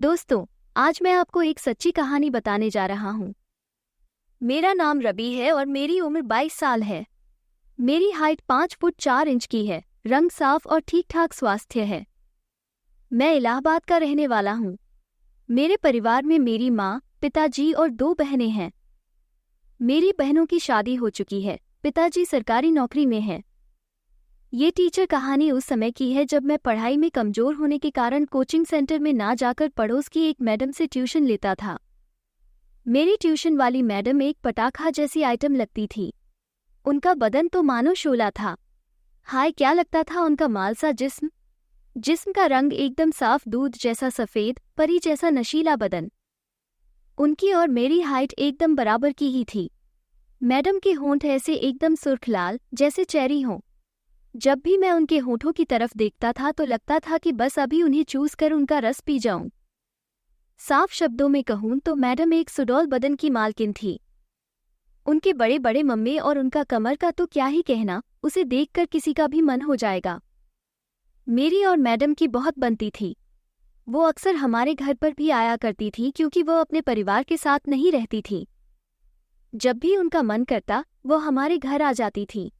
दोस्तों, आज मैं आपको एक सच्ची कहानी बताने जा रहा हूँ। मेरा नाम रवि है और मेरी उम्र 22 साल है। मेरी हाइट 5 फुट 4 इंच की है, रंग साफ और ठीक ठाक स्वास्थ्य है। मैं इलाहाबाद का रहने वाला हूँ। मेरे परिवार में मेरी माँ, पिताजी और 2 बहनें हैं। मेरी बहनों की शादी हो चुकी है, पिताजी सरकारी नौकरी में हैं। ये टीचर कहानी उस समय की है जब मैं पढ़ाई में कमजोर होने के कारण कोचिंग सेंटर में ना जाकर पड़ोस की एक मैडम से ट्यूशन लेता था। मेरी ट्यूशन वाली मैडम एक पटाखा जैसी आइटम लगती थी। उनका बदन तो मानो शोला था। हाय, क्या लगता था उनका मालसा जिस्म का रंग एकदम साफ दूध जैसा सफ़ेद, परी जैसा नशीला बदन। उनकी और मेरी हाइट एकदम बराबर की ही थी। मैडम के होंठ ऐसे एकदम सुर्ख लाल जैसे चेरी हों। जब भी मैं उनके होठों की तरफ देखता था तो लगता था कि बस अभी उन्हें चूस कर उनका रस पी जाऊं। साफ शब्दों में कहूं तो मैडम एक सुडौल बदन की मालकिन थी। उनके बड़े बड़े मम्मे और उनका कमर का तो क्या ही कहना, उसे देखकर किसी का भी मन हो जाएगा। मेरी और मैडम की बहुत बनती थी। वो अक्सर हमारे घर पर भी आया करती थी क्योंकि वो अपने परिवार के साथ नहीं रहती थी। जब भी उनका मन करता वो हमारे घर आ जाती थी।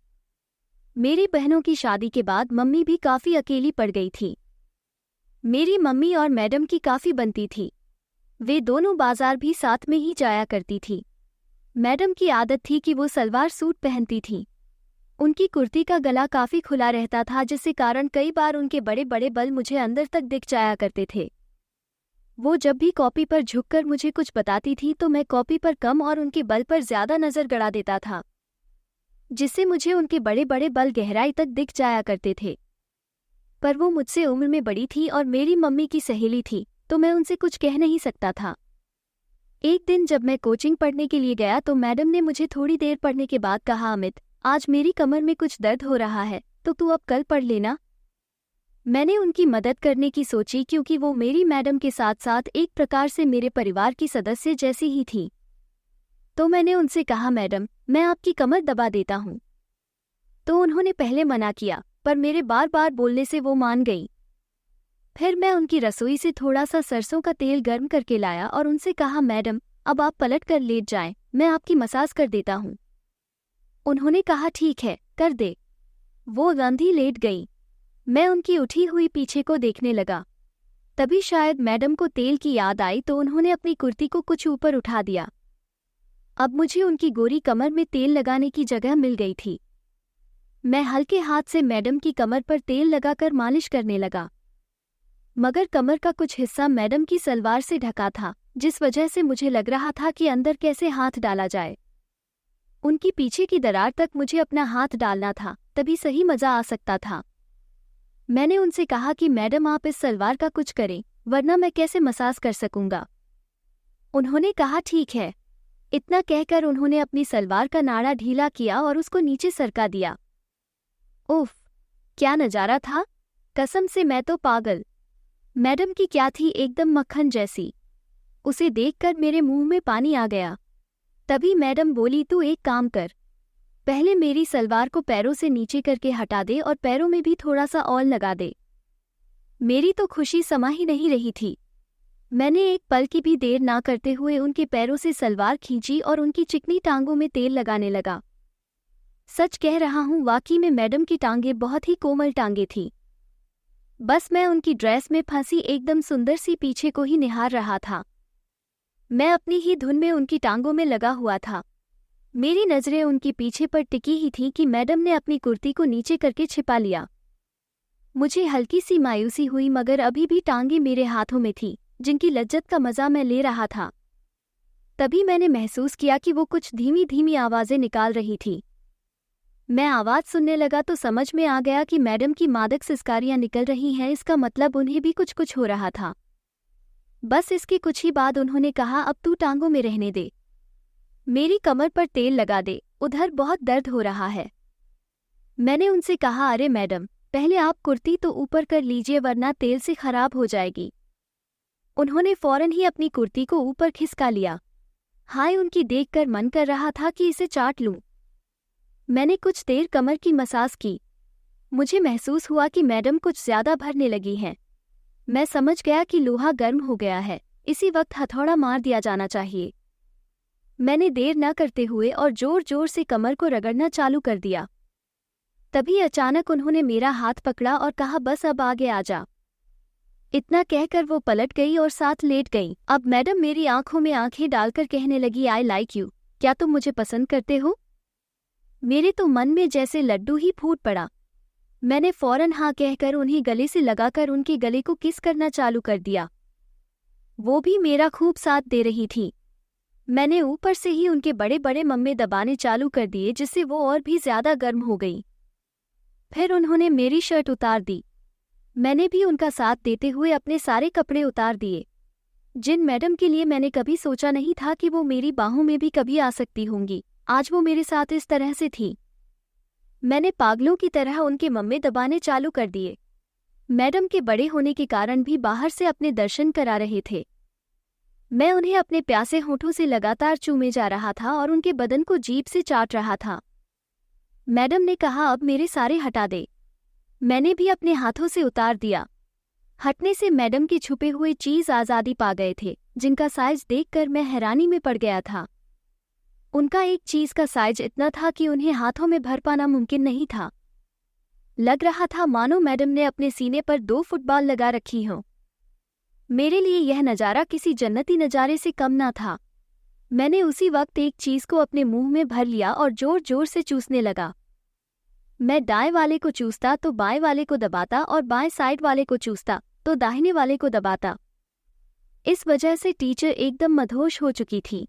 मेरी बहनों की शादी के बाद मम्मी भी काफ़ी अकेली पड़ गई थी। मेरी मम्मी और मैडम की काफ़ी बनती थी। वे दोनों बाजार भी साथ में ही जाया करती थी। मैडम की आदत थी कि वो सलवार सूट पहनती थी। उनकी कुर्ती का गला काफ़ी खुला रहता था जिससे कारण कई बार उनके बड़े बड़े बल मुझे अंदर तक दिख जाया करते थे। वो जब भी कॉपी पर झुककर मुझे कुछ बताती थी तो मैं कॉपी पर कम और उनके बल पर ज़्यादा नज़र गड़ा देता था, जिससे मुझे उनके बड़े बड़े बल गहराई तक दिख जाया करते थे। पर वो मुझसे उम्र में बड़ी थी और मेरी मम्मी की सहेली थी, तो मैं उनसे कुछ कह नहीं सकता था। एक दिन जब मैं कोचिंग पढ़ने के लिए गया तो मैडम ने मुझे थोड़ी देर पढ़ने के बाद कहा, अमित, आज मेरी कमर में कुछ दर्द हो रहा है तो तू अब कल पढ़ लेना। मैंने उनकी मदद करने की सोची क्योंकि वो मेरी मैडम के साथ साथ एक प्रकार से मेरे परिवार की सदस्य जैसी ही थी। तो मैंने उनसे कहा, मैडम, मैं आपकी कमर दबा देता हूँ। तो उन्होंने पहले मना किया, पर मेरे बार बार बोलने से वो मान गई। फिर मैं उनकी रसोई से थोड़ा सा सरसों का तेल गर्म करके लाया और उनसे कहा, मैडम, अब आप पलट कर लेट जाएं, मैं आपकी मसाज कर देता हूँ। उन्होंने कहा, ठीक है, कर दे। वो गंधी लेट गई। मैं उनकी उठी हुई पीछे को देखने लगा। तभी शायद मैडम को तेल की याद आई तो उन्होंने अपनी कुर्ती को कुछ ऊपर उठा दिया। अब मुझे उनकी गोरी कमर में तेल लगाने की जगह मिल गई थी। मैं हल्के हाथ से मैडम की कमर पर तेल लगाकर मालिश करने लगा, मगर कमर का कुछ हिस्सा मैडम की सलवार से ढका था, जिस वजह से मुझे लग रहा था कि अंदर कैसे हाथ डाला जाए। उनकी पीछे की दरार तक मुझे अपना हाथ डालना था, तभी सही मज़ा आ सकता था। मैंने उनसे कहा कि मैडम, आप इस सलवार का कुछ करें, वरना मैं कैसे मसाज कर सकूंगा। उन्होंने कहा, ठीक है। इतना कहकर उन्होंने अपनी सलवार का नाड़ा ढीला किया और उसको नीचे सरका दिया। उफ, क्या नज़ारा था! कसम से मैं तो पागल। मैडम की क्या थी, एकदम मक्खन जैसी। उसे देखकर मेरे मुंह में पानी आ गया। तभी मैडम बोली, तू एक काम कर, पहले मेरी सलवार को पैरों से नीचे करके हटा दे और पैरों में भी थोड़ा सा ऑयल लगा दे। मेरी तो खुशी समा ही नहीं रही थी। मैंने एक पल की भी देर ना करते हुए उनके पैरों से सलवार खींची और उनकी चिकनी टांगों में तेल लगाने लगा। सच कह रहा हूँ, वाकई में मैडम की टांगें बहुत ही कोमल टांगें थीं। बस मैं उनकी ड्रेस में फंसी एकदम सुंदर सी पीछे को ही निहार रहा था। मैं अपनी ही धुन में उनकी टांगों में लगा हुआ था। मेरी नज़रें उनकी पीछे पर टिकी ही थीं कि मैडम ने अपनी कुर्ती को नीचे करके छिपा लिया। मुझे हल्की सी मायूसी हुई, मगर अभी भी टांगें मेरे हाथों में थीं, जिनकी लज्जत का मज़ा मैं ले रहा था। तभी मैंने महसूस किया कि वो कुछ धीमी धीमी आवाज़ें निकाल रही थी। मैं आवाज़ सुनने लगा तो समझ में आ गया कि मैडम की मादक सिसकारियाँ निकल रही हैं। इसका मतलब उन्हें भी कुछ कुछ हो रहा था। बस इसके कुछ ही बाद उन्होंने कहा, अब तू टांगों में रहने दे, मेरी कमर पर तेल लगा दे, उधर बहुत दर्द हो रहा है। मैंने उनसे कहा, अरे मैडम, पहले आप कुर्ती तो ऊपर कर लीजिए वरना तेल से खराब हो जाएगी। उन्होंने फौरन ही अपनी कुर्ती को ऊपर खिसका लिया। हाय, उनकी देखकर मन कर रहा था कि इसे चाट लूं। मैंने कुछ देर कमर की मसाज की। मुझे महसूस हुआ कि मैडम कुछ ज़्यादा भरने लगी हैं। मैं समझ गया कि लोहा गर्म हो गया है, इसी वक्त हथौड़ा मार दिया जाना चाहिए। मैंने देर न करते हुए और जोर जोर से कमर को रगड़ना चालू कर दिया। तभी अचानक उन्होंने मेरा हाथ पकड़ा और कहा, बस अब आगे आ जा। इतना कहकर वो पलट गई और साथ लेट गई। अब मैडम मेरी आंखों में आंखें डालकर कहने लगी, आई लाइक यू, क्या तुम मुझे पसंद करते हो? मेरे तो मन में जैसे लड्डू ही फूट पड़ा। मैंने फौरन हाँ कहकर उन्हें गले से लगाकर उनके गले को किस करना चालू कर दिया। वो भी मेरा खूब साथ दे रही थी। मैंने ऊपर से ही उनके बड़े बड़े मम्मे दबाने चालू कर दिए, जिससे वो और भी ज्यादा गर्म हो गई। फिर उन्होंने मेरी शर्ट उतार दी। मैंने भी उनका साथ देते हुए अपने सारे कपड़े उतार दिए। जिन मैडम के लिए मैंने कभी सोचा नहीं था कि वो मेरी बाहों में भी कभी आ सकती होंगी, आज वो मेरे साथ इस तरह से थी। मैंने पागलों की तरह उनके मम्मे दबाने चालू कर दिए। मैडम के बड़े होने के कारण भी बाहर से अपने दर्शन करा रहे थे। मैं उन्हें अपने प्यासे होठों से लगातार चूमे जा रहा था और उनके बदन को जीभ से चाट रहा था। मैडम ने कहा, अब मेरे सारे हटा दे। मैंने भी अपने हाथों से उतार दिया। हटने से मैडम के छुपे हुए चीज आज़ादी पा गए थे, जिनका साइज देखकर मैं हैरानी में पड़ गया था। उनका एक चीज का साइज इतना था कि उन्हें हाथों में भर पाना मुमकिन नहीं था। लग रहा था मानो मैडम ने अपने सीने पर 2 फुटबॉल लगा रखी हों। मेरे लिए यह नज़ारा किसी जन्नती नज़ारे से कम ना था। मैंने उसी वक्त एक चीज को अपने मुंह में भर लिया और जोर जोर से चूसने लगा। मैं दाएं वाले को चूसता तो बाएं वाले को दबाता और बाएं साइड वाले को चूसता तो दाहिने वाले को दबाता। इस वजह से टीचर एकदम मदहोश हो चुकी थी।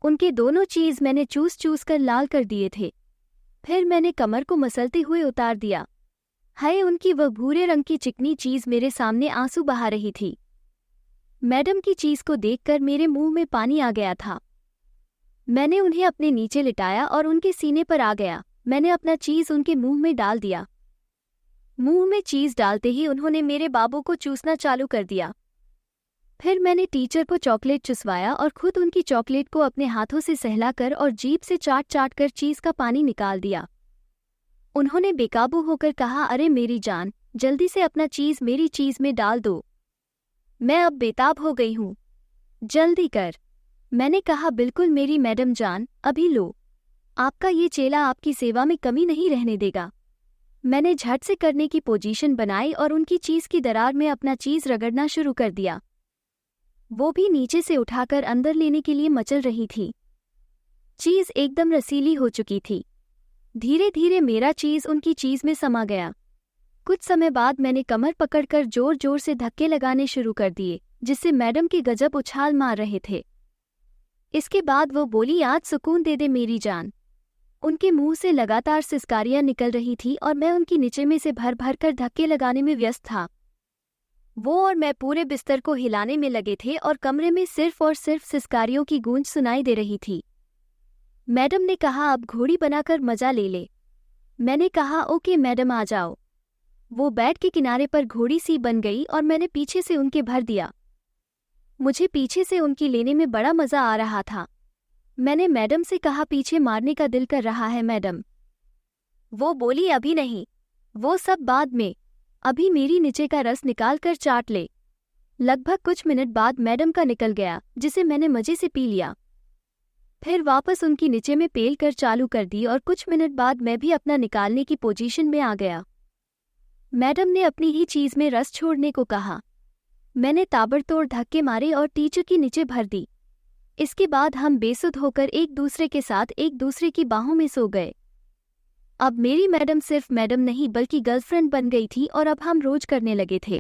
उनके दोनों चीज मैंने चूस चूस कर लाल कर दिए थे। फिर मैंने कमर को मसलते हुए उतार दिया। हाय, उनकी वह भूरे रंग की चिकनी चीज मेरे सामने आंसू बहा रही थी। मैडम की चीज को देखकर मेरे मुंह में पानी आ गया था। मैंने उन्हें अपने नीचे लिटाया और उनके सीने पर आ गया। मैंने अपना चीज उनके मुंह में डाल दिया। मुंह में चीज डालते ही उन्होंने मेरे बाबू को चूसना चालू कर दिया। फिर मैंने टीचर को चॉकलेट चुसवाया और खुद उनकी चॉकलेट को अपने हाथों से सहलाकर और जीभ से चाट चाट कर चीज का पानी निकाल दिया। उन्होंने बेकाबू होकर कहा, अरे मेरी जान, जल्दी से अपना चीज मेरी चीज में डाल दो। मैं अब बेताब हो गई हूँ, जल्दी कर। मैंने कहा, बिल्कुल मेरी मैडम जान, अभी लो। आपका ये चेला आपकी सेवा में कमी नहीं रहने देगा। मैंने झट से करने की पोजीशन बनाई और उनकी चीज की दरार में अपना चीज रगड़ना शुरू कर दिया। वो भी नीचे से उठाकर अंदर लेने के लिए मचल रही थी। चीज एकदम रसीली हो चुकी थी। धीरे धीरे मेरा चीज उनकी चीज में समा गया। कुछ समय बाद मैंने कमर पकड़कर जोर जोर से धक्के लगाने शुरू कर दिए, जिससे मैडम के गजब उछाल मार रहे थे। इसके बाद वो बोली, आज सुकून दे दे मेरी जान। उनके मुंह से लगातार सिसकारियां निकल रही थी और मैं उनकी नीचे में से भर भर कर धक्के लगाने में व्यस्त था। वो और मैं पूरे बिस्तर को हिलाने में लगे थे और कमरे में सिर्फ और सिर्फ सिसकारियों की गूंज सुनाई दे रही थी। मैडम ने कहा, अब घोड़ी बनाकर मजा ले ले। मैंने कहा, ओके मैडम, आ जाओ। वो बेड के किनारे पर घोड़ी सी बन गई और मैंने पीछे से उनके भर दिया। मुझे पीछे से उनकी लेने में बड़ा मजा आ रहा था। मैंने मैडम से कहा, पीछे मारने का दिल कर रहा है मैडम। वो बोली, अभी नहीं, वो सब बाद में, अभी मेरी नीचे का रस निकाल कर चाट ले। लगभग कुछ मिनट बाद मैडम का निकल गया, जिसे मैंने मजे से पी लिया। फिर वापस उनकी नीचे में पेल कर चालू कर दी और कुछ मिनट बाद मैं भी अपना निकालने की पोजीशन में आ गया। मैडम ने अपनी ही चीज में रस छोड़ने को कहा। मैंने ताबड़तोड़ धक्के मारे और टीचर की नीचे भर दी। इसके बाद हम बेसुध होकर एक दूसरे के साथ एक दूसरे की बाहों में सो गए। अब मेरी मैडम सिर्फ मैडम नहीं बल्कि गर्लफ्रेंड बन गई थी और अब हम रोज करने लगे थे।